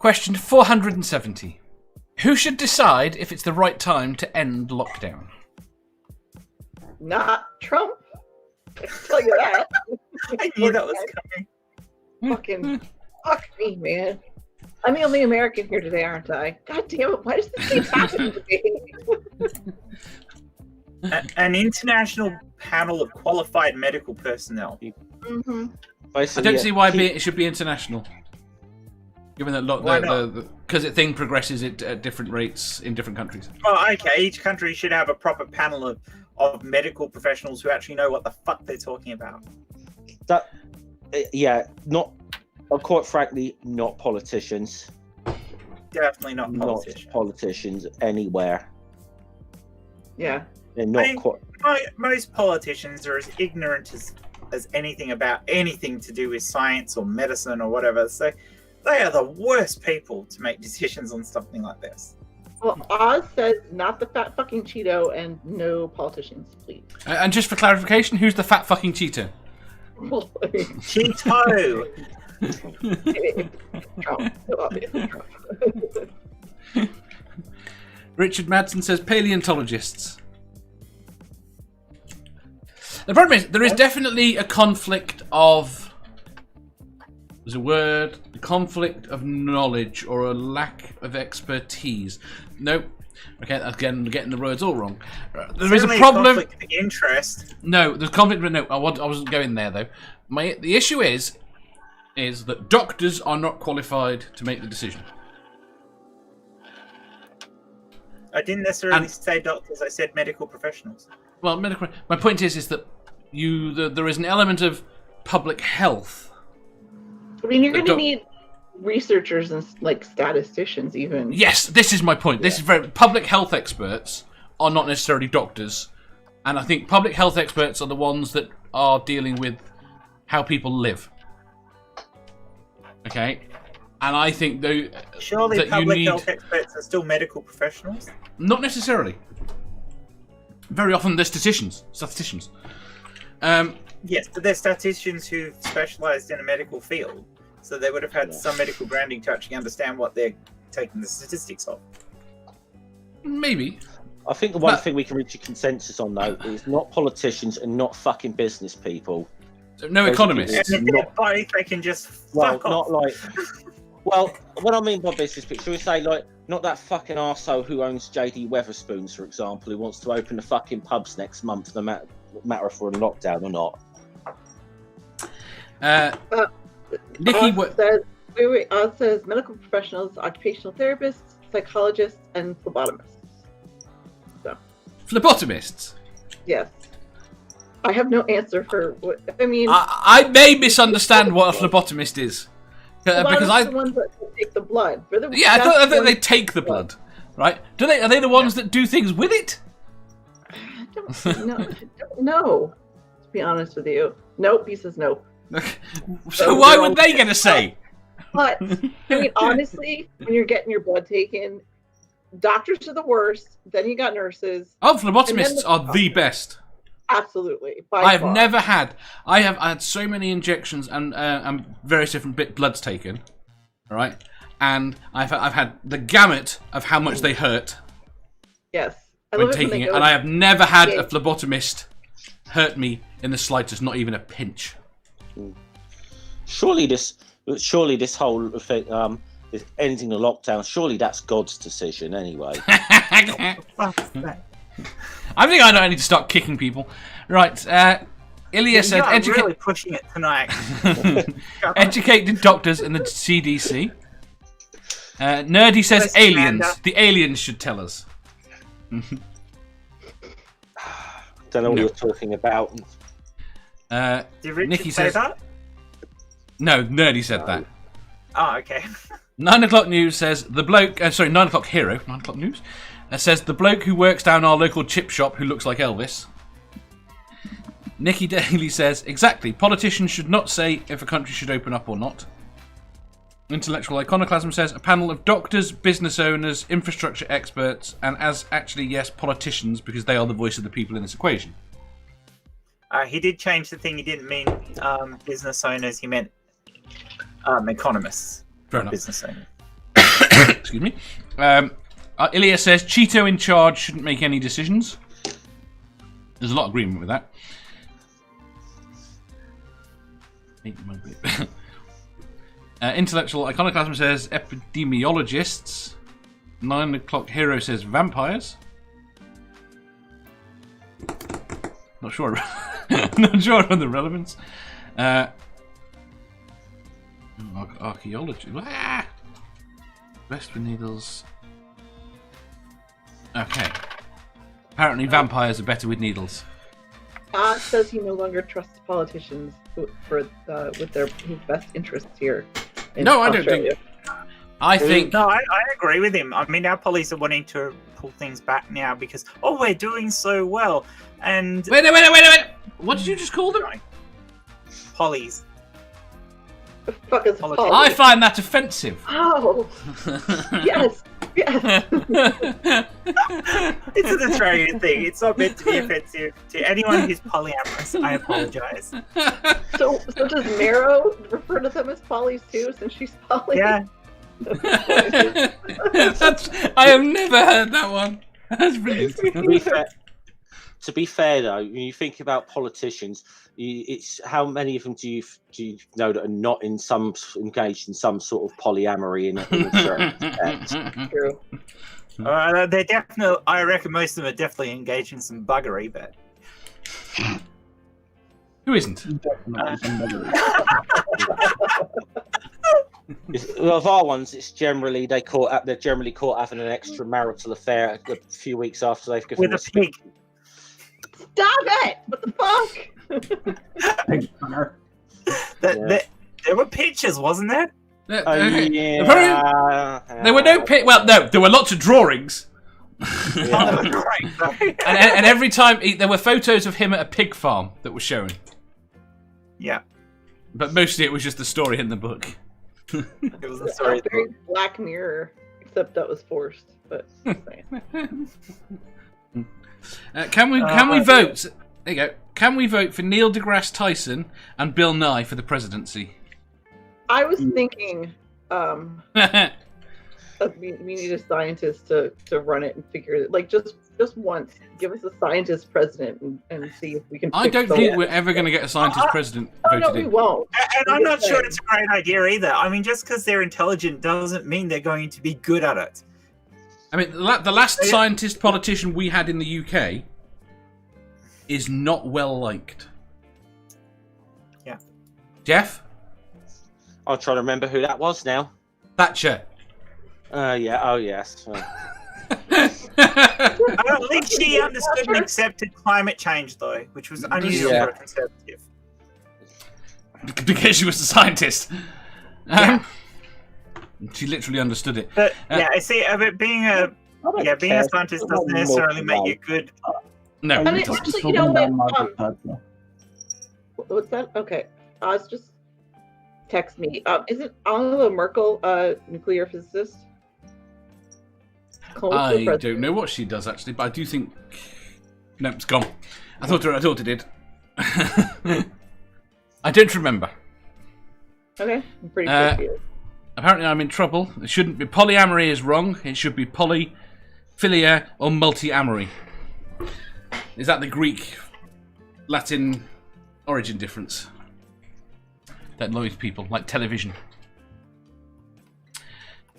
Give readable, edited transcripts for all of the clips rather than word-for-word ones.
Question 470. Who should decide if it's the right time to end lockdown? Not Trump. I can tell you that. I knew that was coming. Fucking fuck me, man. I'm the only American here today, aren't I? God damn it! Why does this keep happening to me? An international panel of qualified medical personnel. Mm-hmm. I don't see why it should be international. Given that because the thing progresses at different rates in different countries. Oh, okay. Each country should have a proper panel of medical professionals who actually know what the fuck they're talking about. Quite frankly, not politicians. Definitely not politicians. Not politicians anywhere. Yeah. They're not most politicians are as ignorant as anything about anything to do with science or medicine or whatever. So they are the worst people to make decisions on something like this. Well, Oz says not the fat fucking Cheeto and no politicians, please. And just for clarification, who's the fat fucking Cheeto? Cheeto! Trump. Richard Madsen says paleontologists. The problem is, there is definitely a conflict of... There's a word, a conflict of knowledge or a lack of expertise. Nope. Okay, again, I'm getting the words all wrong. There is a problem. Conflict of interest. No, there's conflict. No, I wasn't going there though. The issue is that doctors are not qualified to make the decision. I didn't necessarily say doctors. I said medical professionals. Well, medical. My point is that there is an element of public health. I mean, you're going to need researchers and statisticians, even. Yes, this is my point. This is public health experts are not necessarily doctors, and I think public health experts are the ones that are dealing with how people live. Okay, and I think surely public health experts are still medical professionals. Not necessarily. Very often they're statisticians. Yes, but they're statisticians who specialised in a medical field, so they would have had some medical grounding to actually understand what they're taking the statistics of. Maybe. I think the one thing we can reach a consensus on, though, is not politicians and not fucking business people. No economists. And if they can just fuck off. Not like... Well, what I mean by business people, should we say, not that fucking arsehole who owns JD Weatherspoons, for example, who wants to open the fucking pubs next month, no matter if we're in lockdown or not. Nikki, Oz says medical professionals, occupational therapists, psychologists, and phlebotomists. So. Phlebotomists? Yes. I have no answer for what I mean. I may misunderstand what a phlebotomist is. Because the ones that take the blood. I thought they take the blood, right? Are they the ones that do things with it? I don't know. To be honest with you, nope. He says no. So why would they get a say? But I mean, honestly, when you're getting your blood taken, doctors are the worst. Then you got nurses. Oh, phlebotomists are the best. Absolutely. I have had so many injections and various different bloods taken, all right, and I've had the gamut of how much they hurt. Yes. When taking it, and I have never had a phlebotomist hurt me in the slightest, not even a pinch. Surely this whole thing, anything in lockdown, surely that's God's decision anyway. I think I need to start kicking people. Right, Ilya said... I'm really pushing it tonight. Educated doctors and the CDC. Nerdy says aliens. The aliens should tell us. Don't know what you're talking about. Did Richard Nikki say says that? No, Nerdy said that. Oh, okay. 9 o'clock news says the bloke. 9 o'clock hero. 9 o'clock news says the bloke who works down our local chip shop who looks like Elvis. Nikki Daly says exactly. Politicians should not say if a country should open up or not. Intellectual Iconoclasm says a panel of doctors, business owners, infrastructure experts, and yes, politicians, because they are the voice of the people in this equation. He did change the thing. He didn't mean business owners. He meant economists. Fair enough. Business owners. Excuse me. Ilya says Cheeto in charge shouldn't make any decisions. There's a lot of agreement with that. Intellectual Iconoclasm says epidemiologists. 9 o'clock hero says vampires. Not sure. Not sure on the relevance. Archaeology. Best with needles. Okay. Apparently vampires are better with needles. Says he no longer trusts politicians with his best interests here. No, I don't think. I think. No, I agree with him. I mean, our police are wanting to pull things back now because we're doing so well. And Wait! What did you just call them? Pollies. The fuck is Politics. I find that offensive. Oh, yes. It's an Australian thing. It's not meant to be offensive to anyone who's polyamorous. I apologize. So does Marrow refer to them as pollies too, since she's poly? Yeah. I have never heard that one. That's brilliant. To be fair, though, when you think about politicians, it's how many of them do you know that are not engaged in some sort of polyamory in a certain respect? True. They're definitely. I reckon most of them are definitely engaged in some buggery, but Who isn't? Of our ones, it's generally they're generally caught having an extramarital affair a few weeks after they've given with a pig. Stop it! What the fuck? There were pictures, wasn't there? Yeah. There were no no, there were lots of drawings. Yeah. Great. and every time there were photos of him at a pig farm that were shown. Yeah. But mostly it was just the story in the book. It was a story. Very Black Mirror, except that was forced. But Can we vote? There you go. Can we vote for Neil deGrasse Tyson and Bill Nye for the presidency? I was thinking, we need a scientist to run it and figure it. Like just once, give us a scientist president and see if we can. I don't think we're ever going to get a scientist president voted no, we in. won't. And I'm not sure it's a great idea either. I mean, just because they're intelligent doesn't mean they're going to be good at it. I mean, the last scientist politician we had in the UK is not well liked. Yeah. Jeff? I'll try to remember who that was now. Thatcher. Yeah. Oh, yes. At least she understood and accepted climate change, though, which was unusual for a conservative. Because she was a scientist. She literally understood it. But being a scientist doesn't necessarily make you good. No. I mean, actually, you know what? What's that? Okay, Oz just text me. Isn't Angela Merkel a nuclear physicist? I don't know what she does actually, but I do think. No, it's gone. I thought it did. I don't remember. Okay, I'm pretty sure she is. Apparently, I'm in trouble. It shouldn't be polyamory is wrong. It should be polyphilia or multiamory. Is that the Greek, Latin origin difference? That annoys people, like television.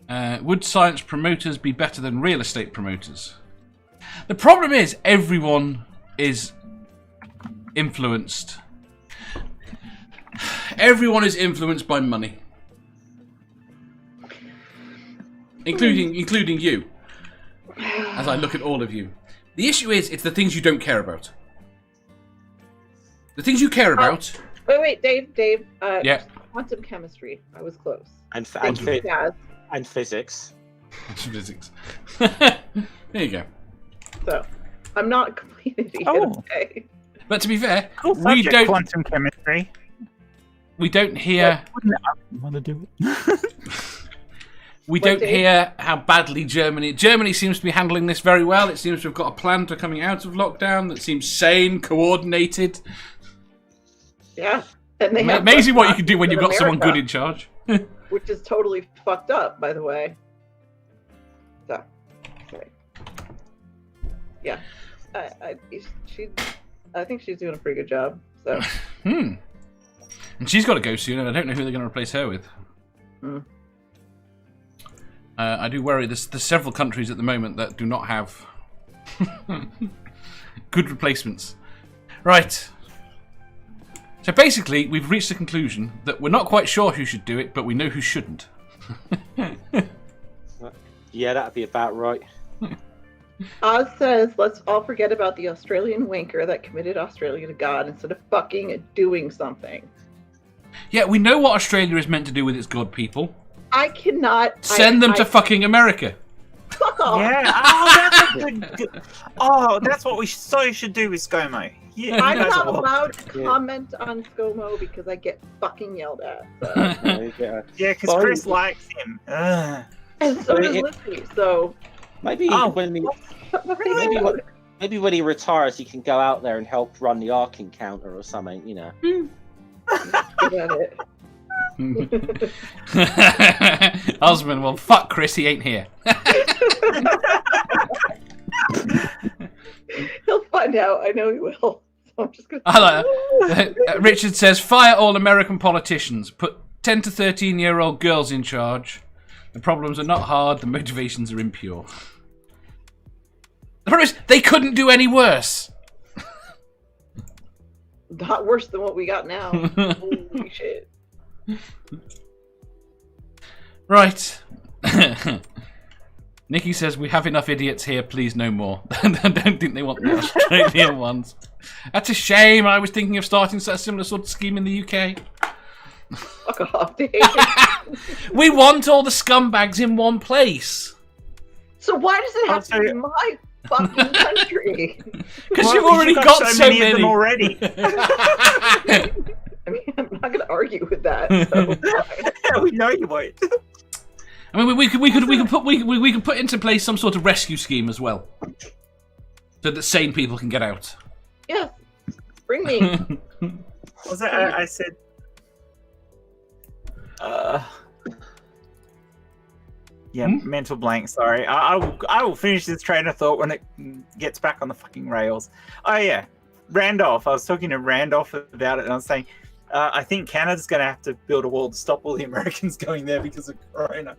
Would science promoters be better than real estate promoters? The problem is everyone is influenced. Everyone is influenced by money. Including you, as I look at all of you. The issue is, it's the things you don't care about. The things you care about... Wait, Dave. Yeah. Quantum chemistry. I was close. And physics. Physics. There you go. So, I'm not a complete idiot. Okay. But to be fair, Cool we subject, don't... quantum chemistry. We don't hear... I want to do it. We don't hear how badly Germany seems to be handling this very well. It seems to have got a plan to coming out of lockdown that seems sane, coordinated. Yeah. And they have amazing what you can do when you've got someone America, good in charge. which is totally fucked up, by the way. So, sorry. Yeah, I think she's doing a pretty good job. So. And she's got to go soon, and I don't know who they're going to replace her with. I do worry. There's several countries at the moment that do not have good replacements. Right. So basically, we've reached the conclusion that we're not quite sure who should do it, but we know who shouldn't. Yeah, that'd be about right. Oz says, let's all forget about the Australian wanker that committed Australia to God instead of fucking doing something. Yeah, we know what Australia is meant to do with its god people. I cannot... Send them to fucking America. Fuck off. Yeah. Oh, that's a good. Oh, that's what we should do with ScoMo. Yeah, I'm not allowed to comment on ScoMo because I get fucking yelled at. So. Yeah, because Chris likes him. Ugh. And so does Lizzie, so... Maybe maybe when he retires, he can go out there and help run the Ark encounter or something, you know. Good at it. Osman, well, fuck Chris, he ain't here. He'll find out. I know he will. So I'm just gonna. I like that. Richard says, fire all American politicians. Put 10 to 13-year-old girls in charge. The problems are not hard. The motivations are impure. The problem is, they couldn't do any worse. Not worse than what we got now. Holy shit. Right. Nikki says, we have enough idiots here, please no more. I don't think they want the Australian ones. That's a shame. I was thinking of starting a similar sort of scheme in the UK. Fuck off, Dave. We want all the scumbags in one place. So why does it have to be my fucking country? Because you've already got so many of them already. I mean, I'm not going to argue with that. So. We know you won't. I mean, we could put into place some sort of rescue scheme as well, so that sane people can get out. Yes, bring me. Was that I said? Yeah, mental blank. Sorry, I will finish this train of thought when it gets back on the fucking rails. Oh yeah, Randolph. I was talking to Randolph about it, and I was saying, I think Canada's going to have to build a wall to stop all the Americans going there because of coronavirus.